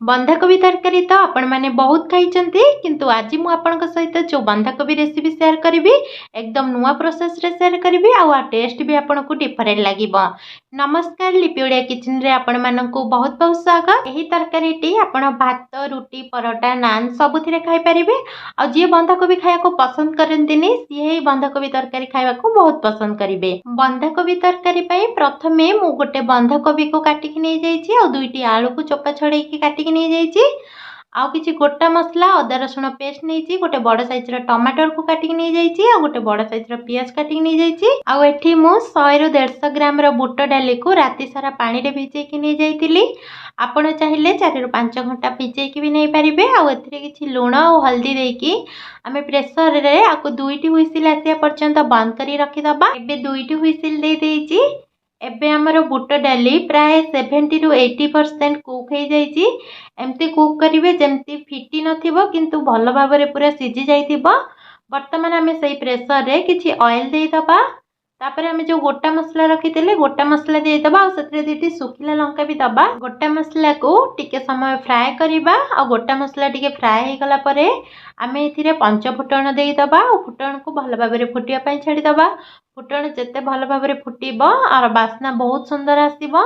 बंधाकोबी तरकारी तो आपण मैंने बहुत खाई किंतु आज मु आपन सहित जो बंधाकोबी रेसिपी शेयर करी एकदम नुआ प्रोसेस रे शेयर करी आ टेस्ट भी आपन को डिफरेंट लगिबो। नमस्कार लिपि ओडिया किचन रे आपण माननकु बहुत बहुत स्वागत। एही तरकारी टी आपण भात रुटी परोटा नान सबुथिरे खाई परिबे। आ जे बंधाकोबी खाया को पसंद करंतिनी सी बंधाकोबी तरकारी खाइबा को बहुत पसंद करिवे। बंधाकोबी तरकारी पई प्रथमे मु गोटे बंधाकोबी को काटिक नै जाईची आ दुईटी आलू को चोपा छड़ेकी काटिक नहीं जाइए। आउ किछि गोटा मसला अदा रसुण पेस्ट नहीं गोटे बड़ साइज टमाटर को काटिक नहीं जाइए। गोटे बड़ साइज पियाज काटिक नहीं जाइए। आउ एठी मु 100 ରୁ 150 ग्राम बुट डाली को राति सारा पानी रे भिजेकी नहीं जाइतिली। आपण चाहिए 4 ରୁ 5 घंटा भिजेकी भी नहीं पारिबे। आउ एथिरे किछि लूण और हल्दी देकी आमे प्रेशर रे आको दुईटी हुइसिल आसिया पर्यंत बंद करी रखी दबा। एबे दुईटी हुइसिल दे देइची। एबे हमर बुट डाली प्राय 70 ରୁ 80% कुक हो जाइए। एमती कुक करेंगे जमती फिटी नथिबो किंतु भल भाव पूरा सीझी जाइथिबो। वर्तमान आम से प्रेसर रे किछि ऑयल दे दबा। तापर आम जो गोटा मसला रखी गोटा मसला दे दबा और सेतरे दीटी सुखिला लंका भी दबा। गोटा मसला को टिके समय फ्राए करिबा और गोटा मसला टिके फ्राए हो गला परे आम एथिरे पंच फुटण दे दबा और फुटण को भल भाव फुटिया पई छाड़ी दबा। फुटण जेते भल भाव फुटिबो और बास्ना बहुत सुंदर आसीबो।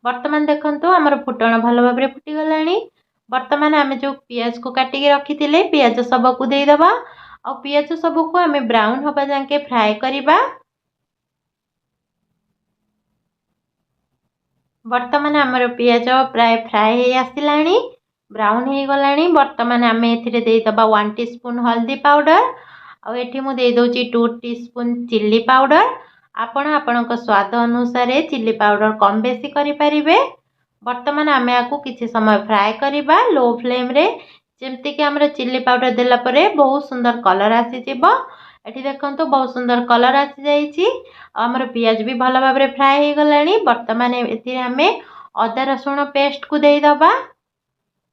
वर्तमान देखंतु हमर फुटण भल भाव फुटी गलानी। वर्तमान आम जो पियाज को काटिक रखी पियाज सब को दे दबा और पियाज सब को आम ब्राउन होबा जाके फ्राए करिबा। वर्तमान आमर पियाज प्राय फ्राए हो आसिलानी ब्राउन हो गलानी। वर्तमान आम एथिरे दे दबा 1 टीस्पून हल्दी पाउडर और एठी मु दे दोची 2 टीस्पून चिल्ली पाउडर। आपण आपणक स्वाद अनुसार चिल्ली पाउडर कम बेसी करि परिबे। वर्तमान आम या किछि समय फ्राए करिबा लो फ्लेम रे जेमति कि हमर चिल्ली पाउडर देला परे बहुत सुंदर कलर आसी जिवो। एठी देखंतु बहुत सुंदर कलर आसी जाईची। हमर पियाज भी भल भाव फ्राए हो गलानी। वर्तमान एथिरे आमे अदा रसुण पेस्ट को दे दबा।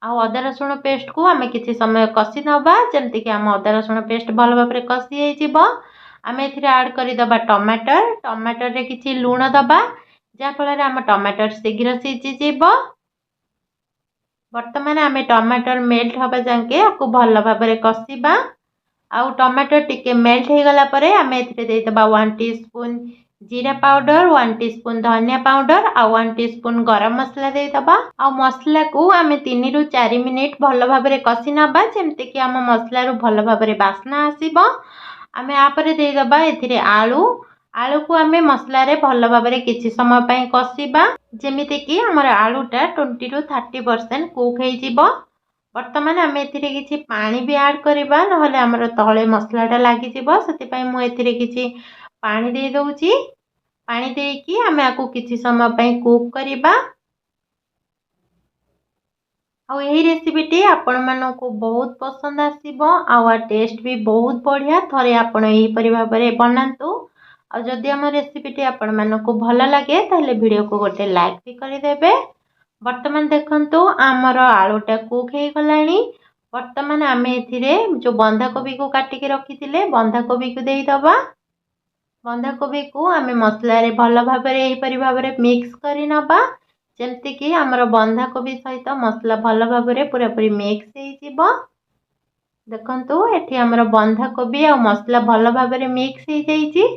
आउ अदा रसुण पेस्ट को आम किछि समय कषि नबा जमति कि आम अदा रसुण पेस्ट भल भाव कषि हो जिवो। आम एथिरे ऐड करि दबा टमाटर। टमाटर रे किछि लूण दबा जा फल आम टमाटर शीघ्र सीझी जिवो। वर्तमान आम टमाटर मेल्ट होबा जाके आपको भल भाव कषिबा। आउ टमाटर टिके मेल्ट हो गला परे आम एथिरे दे दबा 1 टीस्पून जीरा पाउडर 1 टीस्पून धनिया पाउडर और 1 टीस्पून गरम मसला दे दबा। आ मसला को आम 3 ରୁ 4 मिनिट भल भाव कषि नबा जेमति कि आम मसला रु भल भाव बास्ना आसीबो। आम यापर दे दबा एथिरे आलू। आलू को आम मसला रे भल भाव किछि समय पई कषिबा जेमिति कि हमर आलूटा 20 ରୁ 30% कुक हो जिवो। वर्तमान आम एथिरे किछि पानी भी ऐड करिबा नहले हमर तळे मसलाटा लागि जिवो। सेति पई मु एथिरे किछि पानी दे दउची। पानी देकी आम याकू किछि समय पई कुक करिबा। आ यही रेसिपीटी आपण मानकु बहुत पसंद आसीबो आ टेस्ट भी बहुत बढ़िया। थरे आपण एही परि भाबरे बनांतु। आ जदि हम रेसिपीटी आपण मानकु भल लागे ताले वीडियो को गोटे लाइक भी करि देबे। वर्तमान देखंतु आमर आलूटा कुक हो गलानी। वर्तमान आम एथिरे जो बंधाकोबी को काटिक रखिथिले बंधाकोबी को देई दबा। बंधाकोबी को आम मसला रे भल भाव मिक्स करि नबा जेमति कि हमर बंधाकोबी सहित मसला भल भाव पूरा पूरी मिक्स हो जिवो। देखंतु एठी हमर बंधाकोबी आ मसला भल भाव मिक्स हो जाईची।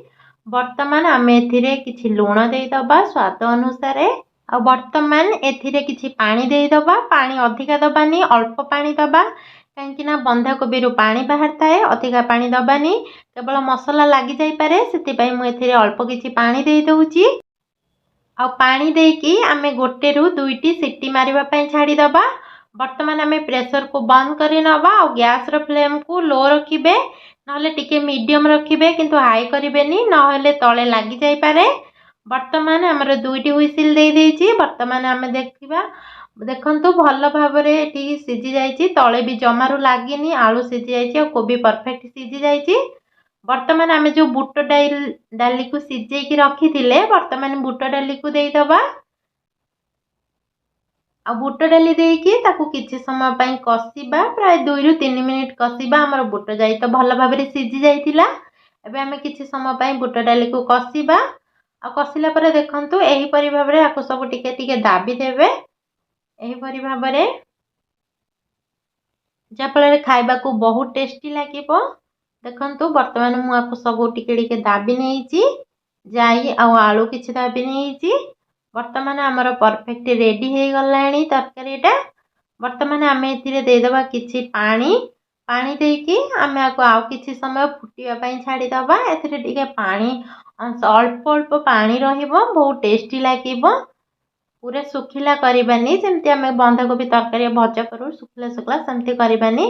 वर्तमान आम एथिरे किछि लूण दे दबा स्वाद अनुसार। आ वर्तमान एथिरे किछि पानी दे दबा। पानी अधिका दबानी अल्प पानी दबा कहीं ना बंधाकोबी रु पानी बाहर थाए अधिका पानी दबानी केवल मसला लगी जाई पारे सेति पई मु एथिरे अल्प किछि पानी दे दउची। आ पानी देकी आमे गोटे रु दुईटी सीटी मारिबा पई छाड़ी दबा। वर्तमान आमे प्रेशर को बंद करि नबा और गैस रो फ्लेम को लो रखिबे नहले टिके मीडियम रखिबे किंतु हाई करिबेनी नहले तळे लागि जाई पारे। वर्तमान हमर दुईटी हुइसिल दे देइची। वर्तमान आमे देखिबा देखंतु भल भाव सीझी जाइए। तले भी जमारू लगिनी आलू सीझी जाइए और कोबी परफेक्ट सीझी जाइए। वर्तमान आम जो बुट डाली को सीझे रखी थे वर्तमान बुट डाली को दे दबा। आ बुट डाली देकी ताकू किछि समय पई कषिबा प्राय 2 ରୁ 3 मिनिट कषिबा। हमर बुट जाई तो भल भाव सीझी जाइतिला। एबे आमे किछि समय पई बुट डाली को कषिबा। आ कषिला परे देखंतु एही परि भाव रे आकु सब टिके टिके दाबी देबे। एही परि भाव रे ଯାହାଫଳରେ ଖାଇବାକୁ ବହୁତ ଟେଷ୍ଟି ଲାଗିବ। ଦେଖନ୍ତୁ ବର୍ତ୍ତମାନ ମୁଁ ଆକୁ ସବୁ ଟିକେ ଟିକେ ଦାବି ନେଇଛି, ଜାଇ ଆଉ ଆଳୁ କିଛି ଦାବି ନେଇଛି। ବର୍ତ୍ତମାନ ଆମର ପରଫେକ୍ଟ ରେଡ଼ି ହେଇଗଲାଣି ତରକାରୀଟା। ବର୍ତ୍ତମାନ ଆମେ ଏଥିରେ ଦେଇଦେବା କିଛି ପାଣି। ପାଣି ଦେଇକି ଆମେ ଆକୁ ଆଉ କିଛି ସମୟ ଫୁଟିବା ପାଇଁ ଛାଡ଼ିଦେବା। ଏଥିରେ ଟିକେ ପାଣି ଅଂଶ ଅଳ୍ପ ଅଳ୍ପ ପାଣି ରହିବ, ବହୁତ ଟେଷ୍ଟି ଲାଗିବ। ପୁରା ଶୁଖିଲା କରିବାନି, ଯେମିତି ଆମେ ବନ୍ଧାକୋବି ତରକାରୀ ଭଜା କରୁ ଶୁଖିଲା ଶୁଖିଲା ସେମିତି କରିବାନି।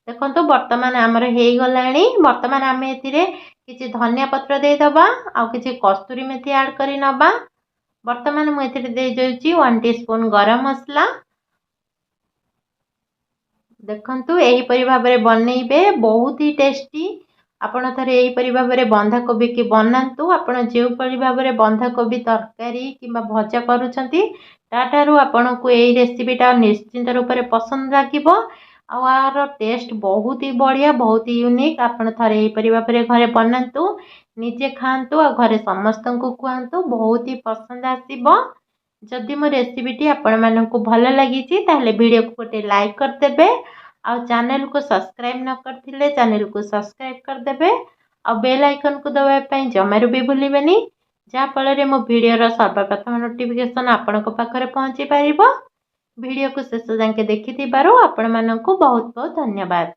ଦେଖନ୍ତୁ ବର୍ତ୍ତମାନ ଆମର ହେଇଗଲାଣି। ବର୍ତ୍ତମାନ ଆମେ ଏଥିରେ କିଛି ଧନିଆ ପତ୍ର ଦେଇଦେବା ଆଉ କିଛି କସ୍ତୁରୀ ମେଥି ଆଡ଼୍ କରି ନେବା। ବର୍ତ୍ତମାନ ମୁଁ ଏଥିରେ ଦେଇଦେଉଛି 1 ଟିସ୍ପୁନ୍ ଗରମ ମସଲା। ଦେଖନ୍ତୁ ଏହିପରି ଭାବରେ ବନେଇବେ, ବହୁତ ହି ଟେଷ୍ଟି। ଆପଣ ଥରେ ଏହିପରି ଭାବରେ ବନ୍ଧାକୋବିକି ବନାନ୍ତୁ। ଆପଣ ଯେଉଁପରି ଭାବରେ ବନ୍ଧାକୋବି ତରକାରୀ କିମ୍ବା ଭଜା କରୁଛନ୍ତି ତାଠାରୁ ଆପଣଙ୍କୁ ଏଇ ରେସିପିଟା ନିଶ୍ଚିନ୍ତ ରୂପରେ ପସନ୍ଦ ଲାଗିବ। ଆଉ ଆର ଟେଷ୍ଟ ବହୁତ ହି ବଢ଼ିଆ, ବହୁତ ହି ୟୁନିକ୍। ଆପଣ ଥରେ ଏହିପରି ଭାବରେ ଘରେ ବନାନ୍ତୁ, ନିଜେ ଖାଆନ୍ତୁ ଆଉ ଘରେ ସମସ୍ତଙ୍କୁ ଖୁଆନ୍ତୁ, ବହୁତ ହି ପସନ୍ଦ ଆସିବ। ଯଦି ମୋ ରେସିପିଟି ଆପଣମାନଙ୍କୁ ଭଲ ଲାଗିଛି ତାହେଲେ ଭିଡ଼ିଓକୁ ଗୋଟେ ଲାଇକ୍ କରିଦେବେ। ଆଉ ଚ୍ୟାନେଲକୁ ସବସ୍କ୍ରାଇବ୍ ନ କରିଥିଲେ ଚ୍ୟାନେଲକୁ ସବସ୍କ୍ରାଇବ୍ କରିଦେବେ। ଆଉ ବେଲ୍ ଆଇକନ୍କୁ ଦେବା ପାଇଁ ଜମାରୁ ବି ଭୁଲିବେନି, ଯାହାଫଳରେ ମୋ ଭିଡ଼ିଓର ସର୍ବପ୍ରଥମ ନୋଟିଫିକେସନ୍ ଆପଣଙ୍କ ପାଖରେ ପହଞ୍ଚି ପାରିବ। ଭିଡ଼ିଓକୁ ଶେଷ ଯାକେ ଦେଖିଥିବାରୁ ଆପଣମାନଙ୍କୁ ବହୁତ ବହୁତ ଧନ୍ୟବାଦ।